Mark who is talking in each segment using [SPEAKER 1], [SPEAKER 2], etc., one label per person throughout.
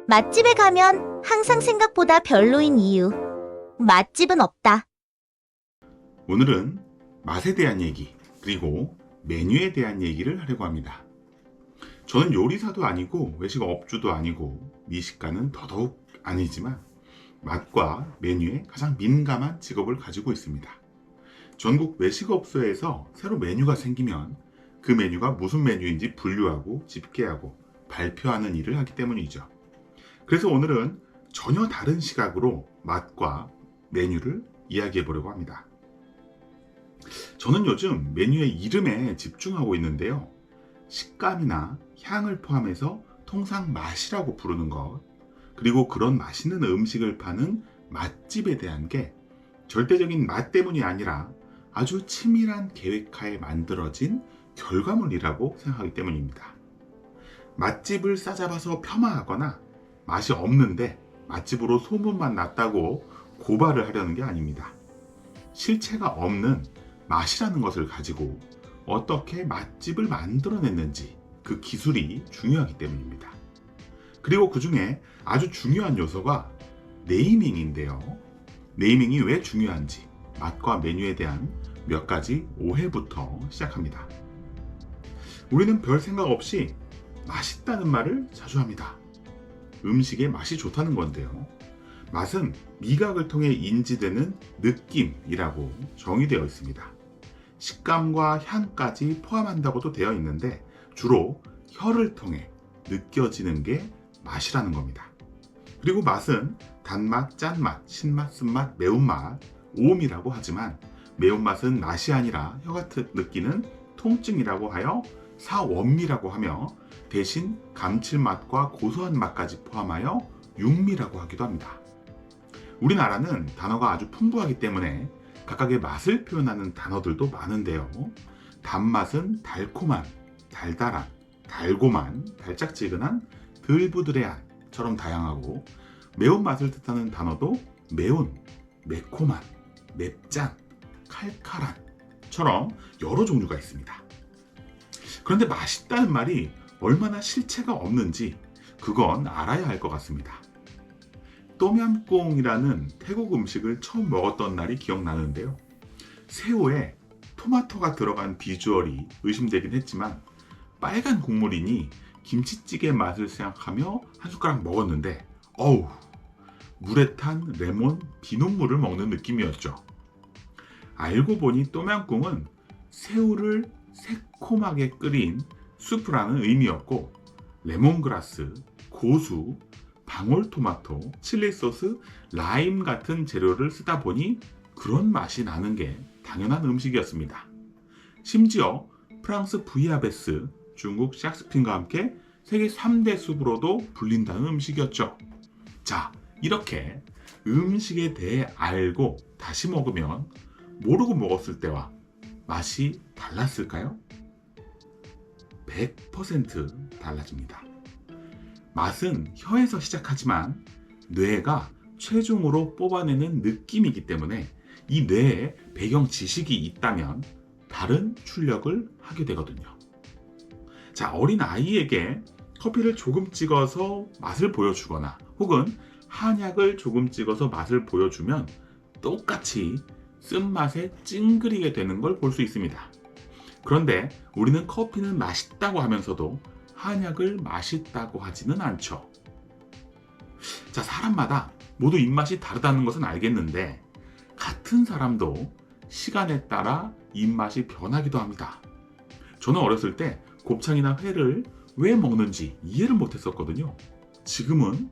[SPEAKER 1] 맛집에 가면 항상 생각보다 별로인 이유. 맛집은 없다.
[SPEAKER 2] 오늘은 맛에 대한 얘기, 그리고 메뉴에 대한 얘기를 하려고 합니다. 저는 요리사도 아니고 외식 업주도 아니고 미식가는 더더욱 아니지만 맛과 메뉴에 가장 민감한 직업을 가지고 있습니다. 전국 외식업소에서 새로 메뉴가 생기면 그 메뉴가 무슨 메뉴인지 분류하고 집계하고 발표하는 일을 하기 때문이죠. 그래서 오늘은 전혀 다른 시각으로 맛과 메뉴를 이야기해 보려고 합니다. 저는 요즘 메뉴의 이름에 집중하고 있는데요. 식감이나 향을 포함해서 통상 맛이라고 부르는 것, 그리고 그런 맛있는 음식을 파는 맛집에 대한 게 절대적인 맛 때문이 아니라 아주 치밀한 계획하에 만들어진 결과물이라고 생각하기 때문입니다. 맛집을 싸잡아서 폄하하거나 맛이 없는데 맛집으로 소문만 났다고 고발을 하려는 게 아닙니다. 실체가 없는 맛이라는 것을 가지고 어떻게 맛집을 만들어냈는지 그 기술이 중요하기 때문입니다. 그리고 그 중에 아주 중요한 요소가 네이밍인데요. 네이밍이 왜 중요한지 맛과 메뉴에 대한 몇 가지 오해부터 시작합니다. 우리는 별 생각 없이 맛있다는 말을 자주 합니다. 음식의 맛이 좋다는 건데요. 맛은 미각을 통해 인지되는 느낌이라고 정의되어 있습니다. 식감과 향까지 포함한다고도 되어 있는데 주로 혀를 통해 느껴지는 게 맛이라는 겁니다. 그리고 맛은 단맛, 짠맛, 신맛, 쓴맛, 매운맛, 오음이라고 하지만 매운맛은 맛이 아니라 혀가 느끼는 통증이라고 하여 사원미라고 하며 대신 감칠맛과 고소한 맛까지 포함하여 육미라고 하기도 합니다. 우리나라는 단어가 아주 풍부하기 때문에 각각의 맛을 표현하는 단어들도 많은데요. 단맛은 달콤한, 달달한, 달고만, 달짝지근한, 들부드레한처럼 다양하고 매운맛을 뜻하는 단어도 매운, 매콤한, 맵짠, 칼칼한처럼 여러 종류가 있습니다. 그런데 맛있다는 말이 얼마나 실체가 없는지 그건 알아야 할 것 같습니다. 똠얌꿍이라는 태국 음식을 처음 먹었던 날이 기억나는데요. 새우에 토마토가 들어간 비주얼이 의심되긴 했지만 빨간 국물이니 김치찌개 맛을 생각하며 한 숟가락 먹었는데 어우, 물에 탄 레몬 비눗물을 먹는 느낌이었죠. 알고 보니 똠얌꿍은 새우를 새콤하게 끓인 수프라는 의미였고 레몬그라스, 고수, 방울토마토, 칠리소스, 라임 같은 재료를 쓰다 보니 그런 맛이 나는 게 당연한 음식이었습니다. 심지어 프랑스 부이아베스, 중국 샥스핀과 함께 세계 3대 숲으로도 불린다는 음식이었죠. 자, 이렇게 음식에 대해 알고 다시 먹으면 모르고 먹었을 때와 맛이 달랐을까요? 100% 달라집니다. 맛은 혀에서 시작하지만 뇌가 최종으로 뽑아내는 느낌이기 때문에 이 뇌에 배경 지식이 있다면 다른 출력을 하게 되거든요. 자, 어린 아이에게 커피를 조금 찍어서 맛을 보여주거나 혹은 한약을 조금 찍어서 맛을 보여주면 똑같이 쓴맛에 찡그리게 되는 걸 볼 수 있습니다. 그런데 우리는 커피는 맛있다고 하면서도 한약을 맛있다고 하지는 않죠. 자, 사람마다 모두 입맛이 다르다는 것은 알겠는데 같은 사람도 시간에 따라 입맛이 변하기도 합니다. 저는 어렸을 때 곱창이나 회를 왜 먹는지 이해를 못했었거든요. 지금은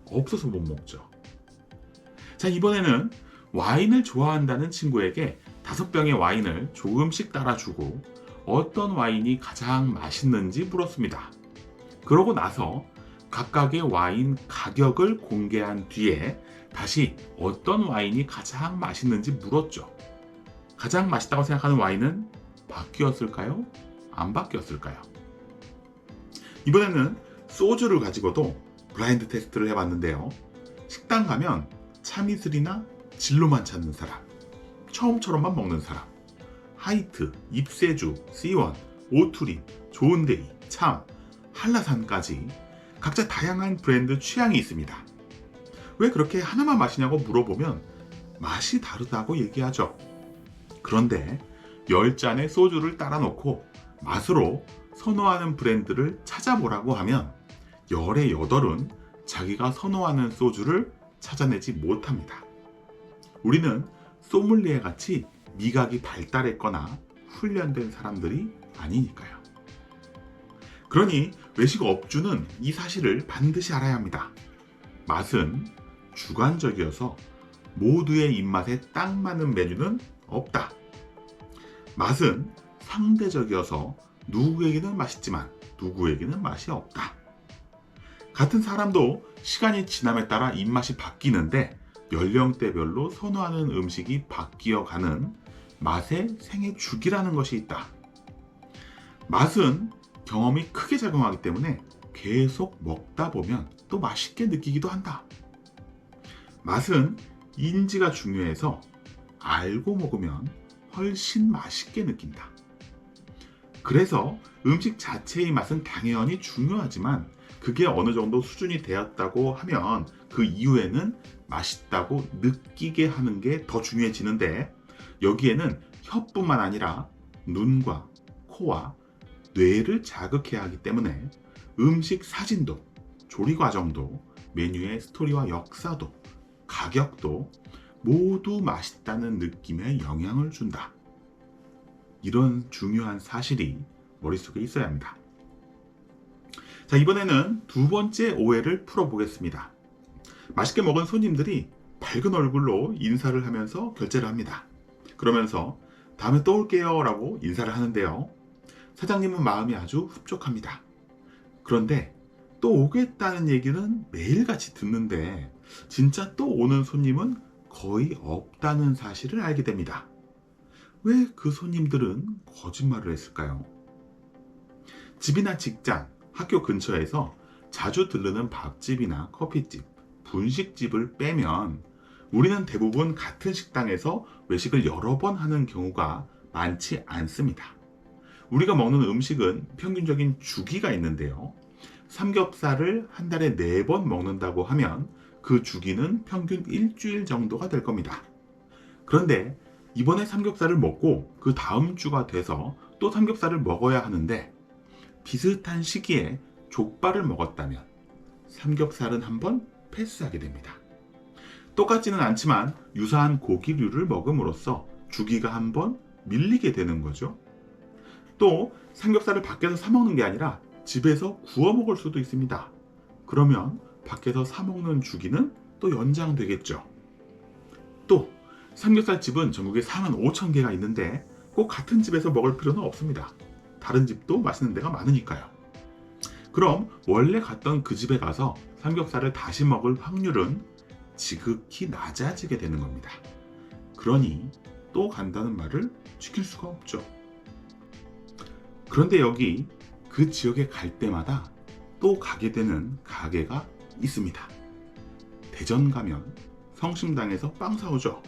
[SPEAKER 2] 없어서 못 먹죠. 자, 이번에는 와인을 좋아한다는 친구에게 5병의 와인을 조금씩 따라주고 어떤 와인이 가장 맛있는지 물었습니다. 그러고 나서 각각의 와인 가격을 공개한 뒤에 다시 어떤 와인이 가장 맛있는지 물었죠. 가장 맛있다고 생각하는 와인은 바뀌었을까요? 안 바뀌었을까요? 이번에는 소주를 가지고도 블라인드 테스트를 해봤는데요. 식당 가면 참이슬이나 진로만 찾는 사람, 처음처럼만 먹는 사람, 하이트, 입세주, C1, 오투린, 좋은데이, 참, 한라산까지 각자 다양한 브랜드 취향이 있습니다. 왜 그렇게 하나만 마시냐고 물어보면 맛이 다르다고 얘기하죠. 그런데 10잔의 소주를 따라 놓고 맛으로 선호하는 브랜드를 찾아보라고 하면 열의 8은 자기가 선호하는 소주를 찾아내지 못합니다. 우리는 소믈리에 같이 미각이 발달했거나 훈련된 사람들이 아니니까요. 그러니 외식 업주는 이 사실을 반드시 알아야 합니다. 맛은 주관적이어서 모두의 입맛에 딱 맞는 메뉴는 없다. 맛은 상대적이어서 누구에게는 맛있지만 누구에게는 맛이 없다. 같은 사람도 시간이 지남에 따라 입맛이 바뀌는데 연령대별로 선호하는 음식이 바뀌어가는 맛의 생애 주기라는 것이 있다. 맛은 경험이 크게 작용하기 때문에 계속 먹다 보면 또 맛있게 느끼기도 한다. 맛은 인지가 중요해서 알고 먹으면 훨씬 맛있게 느낀다. 그래서 음식 자체의 맛은 당연히 중요하지만 그게 어느 정도 수준이 되었다고 하면 그 이후에는 맛있다고 느끼게 하는 게 더 중요해지는데 여기에는 혀뿐만 아니라 눈과 코와 뇌를 자극해야 하기 때문에 음식 사진도, 조리 과정도, 메뉴의 스토리와 역사도, 가격도 모두 맛있다는 느낌에 영향을 준다. 이런 중요한 사실이 머릿속에 있어야 합니다. 자, 이번에는 두 번째 오해를 풀어보겠습니다. 맛있게 먹은 손님들이 밝은 얼굴로 인사를 하면서 결제를 합니다. 그러면서 다음에 또 올게요 라고 인사를 하는데요. 사장님은 마음이 아주 흡족합니다. 그런데 또 오겠다는 얘기는 매일같이 듣는데 진짜 또 오는 손님은 거의 없다는 사실을 알게 됩니다. 왜 그 손님들은 거짓말을 했을까요? 집이나 직장, 학교 근처에서 자주 들르는 밥집이나 커피집, 분식집을 빼면 우리는 대부분 같은 식당에서 외식을 여러 번 하는 경우가 많지 않습니다. 우리가 먹는 음식은 평균적인 주기가 있는데요. 삼겹살을 한 달에 4번 먹는다고 하면 그 주기는 평균 일주일 정도가 될 겁니다. 그런데 이번에 삼겹살을 먹고 그 다음 주가 돼서 또 삼겹살을 먹어야 하는데 비슷한 시기에 족발을 먹었다면 삼겹살은 한번 패스하게 됩니다. 똑같지는 않지만 유사한 고기류를 먹음으로써 주기가 한번 밀리게 되는 거죠. 또 삼겹살을 밖에서 사 먹는 게 아니라 집에서 구워 먹을 수도 있습니다. 그러면 밖에서 사 먹는 주기는 또 연장되겠죠. 또 삼겹살집은 전국에 45,000개가 있는데 꼭 같은 집에서 먹을 필요는 없습니다. 다른 집도 맛있는 데가 많으니까요. 그럼 원래 갔던 그 집에 가서 삼겹살을 다시 먹을 확률은 지극히 낮아지게 되는 겁니다. 그러니 또 간다는 말을 지킬 수가 없죠. 그런데 여기 그 지역에 갈 때마다 또 가게 되는 가게가 있습니다. 대전 가면 성심당에서 빵 사오죠.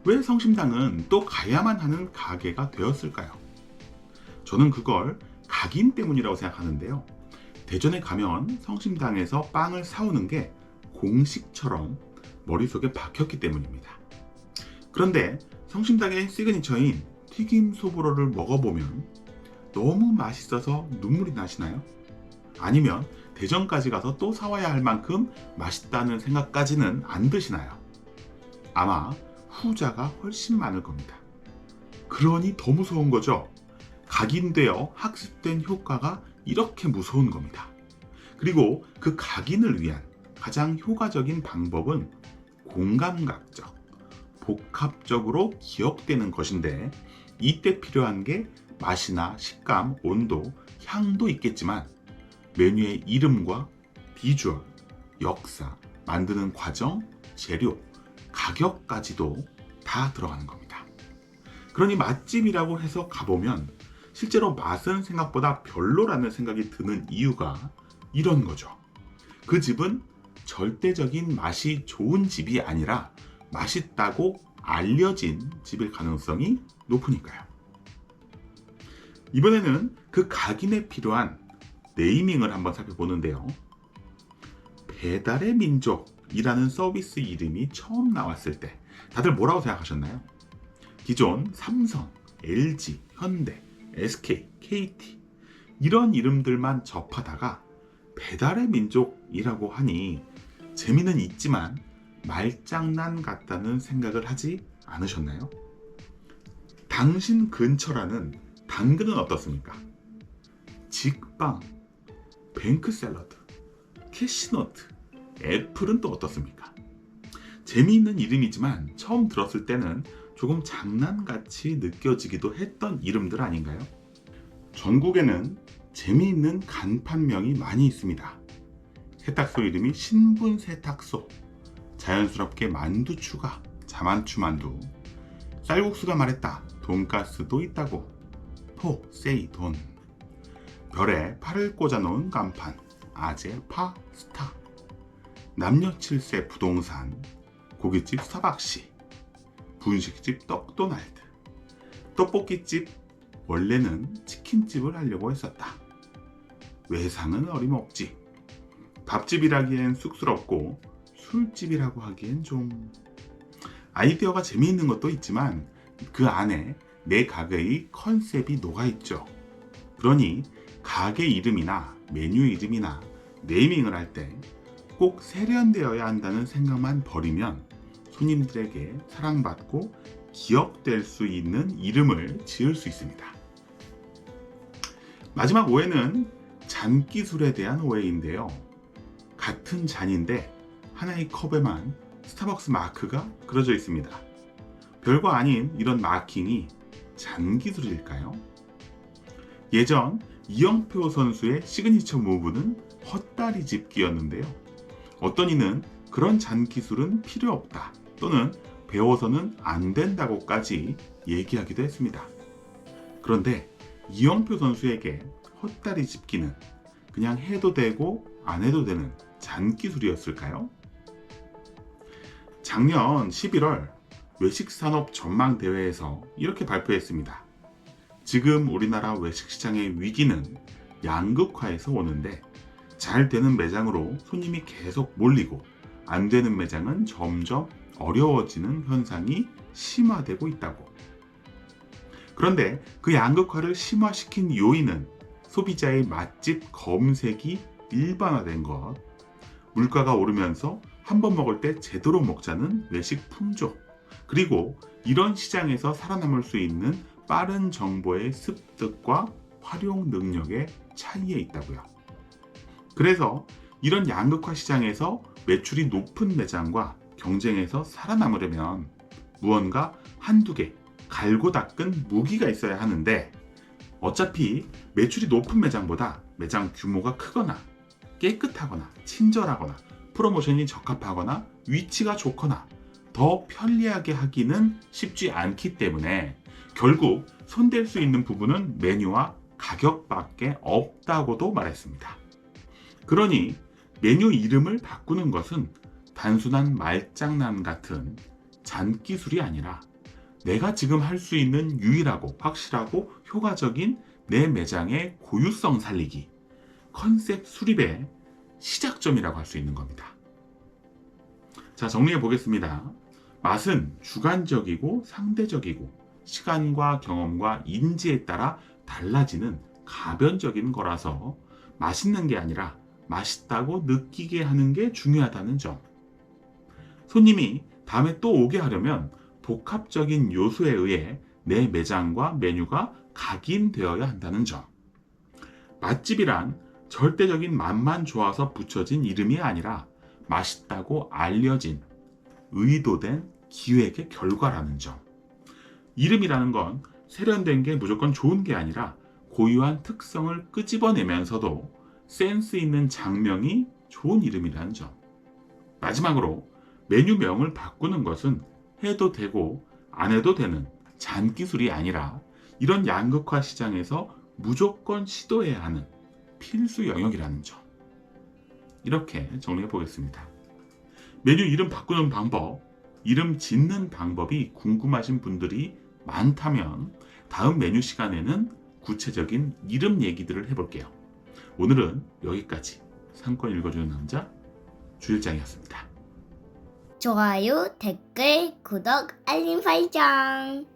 [SPEAKER 2] 왜 성심당은 또 가야만 하는 가게가 되었을까요? 저는 그걸 각인 때문이라고 생각하는데요. 대전에 가면 성심당에서 빵을 사오는 게 공식처럼 머릿속에 박혔기 때문입니다. 그런데 성심당의 시그니처인 튀김 소보로를 먹어보면 너무 맛있어서 눈물이 나시나요? 아니면 대전까지 가서 또 사와야 할 만큼 맛있다는 생각까지는 안 드시나요? 아마 후자가 훨씬 많을 겁니다. 그러니 더 무서운 거죠. 각인되어 학습된 효과가 이렇게 무서운 겁니다. 그리고 그 각인을 위한 가장 효과적인 방법은 공감각적, 복합적으로 기억되는 것인데 이때 필요한 게 맛이나 식감, 온도, 향도 있겠지만 메뉴의 이름과 비주얼, 역사, 만드는 과정, 재료, 가격까지도 다 들어가는 겁니다. 그러니 맛집이라고 해서 가보면 실제로 맛은 생각보다 별로라는 생각이 드는 이유가 이런 거죠. 그 집은 절대적인 맛이 좋은 집이 아니라 맛있다고 알려진 집일 가능성이 높으니까요. 이번에는 그 각인에 필요한 네이밍을 한번 살펴보는데요. 배달의 민족이라는 서비스 이름이 처음 나왔을 때 다들 뭐라고 생각하셨나요? 기존 삼성, LG, 현대, SK, KT 이런 이름들만 접하다가 배달의 민족이라고 하니 재미는 있지만 말장난 같다는 생각을 하지 않으셨나요? 당신 근처라는 당근은 어떻습니까? 직방, 뱅크샐러드, 캐시너트, 애플은 또 어떻습니까? 재미있는 이름이지만 처음 들었을 때는 조금 장난같이 느껴지기도 했던 이름들 아닌가요? 전국에는 재미있는 간판명이 많이 있습니다. 세탁소 이름이 신분 세탁소, 자연스럽게 만두 추가, 자만추 만두, 쌀국수가 말했다, 돈가스도 있다고, 포, 세이, 돈, 별에 팔을 꽂아놓은 간판, 아재, 파, 스타, 남녀 7세 부동산, 고깃집 서박씨, 분식집 떡도날드, 떡볶이집 원래는 치킨집을 하려고 했었다. 외상은 어림없지. 밥집이라기엔 쑥스럽고 술집이라고 하기엔 좀... 아이디어가 재미있는 것도 있지만 그 안에 내 가게의 컨셉이 녹아있죠. 그러니 가게 이름이나 메뉴 이름이나 네이밍을 할 때 꼭 세련되어야 한다는 생각만 버리면 손님들에게 사랑받고 기억될 수 있는 이름을 지을 수 있습니다. 마지막 오해는 잔기술에 대한 오해인데요. 같은 잔인데 하나의 컵에만 스타벅스 마크가 그려져 있습니다. 별거 아닌 이런 마킹이 잔기술일까요? 예전 이영표 선수의 시그니처 무브는 헛다리 짚기였는데요. 어떤 이는 그런 잔기술은 필요 없다 또는 배워서는 안 된다고까지 얘기하기도 했습니다. 그런데 이영표 선수에게 헛다리 짚기는 그냥 해도 되고 안 해도 되는 잔기술이었을까요? 작년 11월 외식산업 전망대회에서 이렇게 발표했습니다. 지금 우리나라 외식시장의 위기는 양극화에서 오는데 잘 되는 매장으로 손님이 계속 몰리고 안 되는 매장은 점점 어려워지는 현상이 심화되고 있다고. 그런데 그 양극화를 심화시킨 요인은 소비자의 맛집 검색이 일반화된 것, 물가가 오르면서 한 번 먹을 때 제대로 먹자는 외식 풍조, 그리고 이런 시장에서 살아남을 수 있는 빠른 정보의 습득과 활용 능력의 차이에 있다고요. 그래서 이런 양극화 시장에서 매출이 높은 매장과 경쟁에서 살아남으려면 무언가 한두 개 갈고 닦은 무기가 있어야 하는데 어차피 매출이 높은 매장보다 매장 규모가 크거나 깨끗하거나 친절하거나 프로모션이 적합하거나 위치가 좋거나 더 편리하게 하기는 쉽지 않기 때문에 결국 손댈 수 있는 부분은 메뉴와 가격밖에 없다고도 말했습니다. 그러니 메뉴 이름을 바꾸는 것은 단순한 말장난 같은 잔기술이 아니라 내가 지금 할 수 있는 유일하고 확실하고 효과적인 내 매장의 고유성 살리기, 컨셉 수립의 시작점이라고 할 수 있는 겁니다. 자, 정리해 보겠습니다. 맛은 주관적이고 상대적이고 시간과 경험과 인지에 따라 달라지는 가변적인 거라서 맛있는 게 아니라 맛있다고 느끼게 하는 게 중요하다는 점. 손님이 다음에 또 오게 하려면 복합적인 요소에 의해 내 매장과 메뉴가 각인되어야 한다는 점. 맛집이란 절대적인 맛만 좋아서 붙여진 이름이 아니라 맛있다고 알려진 의도된 기획의 결과라는 점. 이름이라는 건 세련된 게 무조건 좋은 게 아니라 고유한 특성을 끄집어내면서도 센스 있는 장명이 좋은 이름이라는 점. 마지막으로 메뉴명을 바꾸는 것은 해도 되고 안 해도 되는 잔기술이 아니라 이런 양극화 시장에서 무조건 시도해야 하는 필수 영역이라는 점. 이렇게 정리해 보겠습니다. 메뉴 이름 바꾸는 방법, 이름 짓는 방법이 궁금하신 분들이 많다면 다음 메뉴 시간에는 구체적인 이름 얘기들을 해볼게요. 오늘은 여기까지. 상권 읽어주는 남자 주일장이었습니다.
[SPEAKER 3] 좋아요, 댓글, 구독, 알림 설정.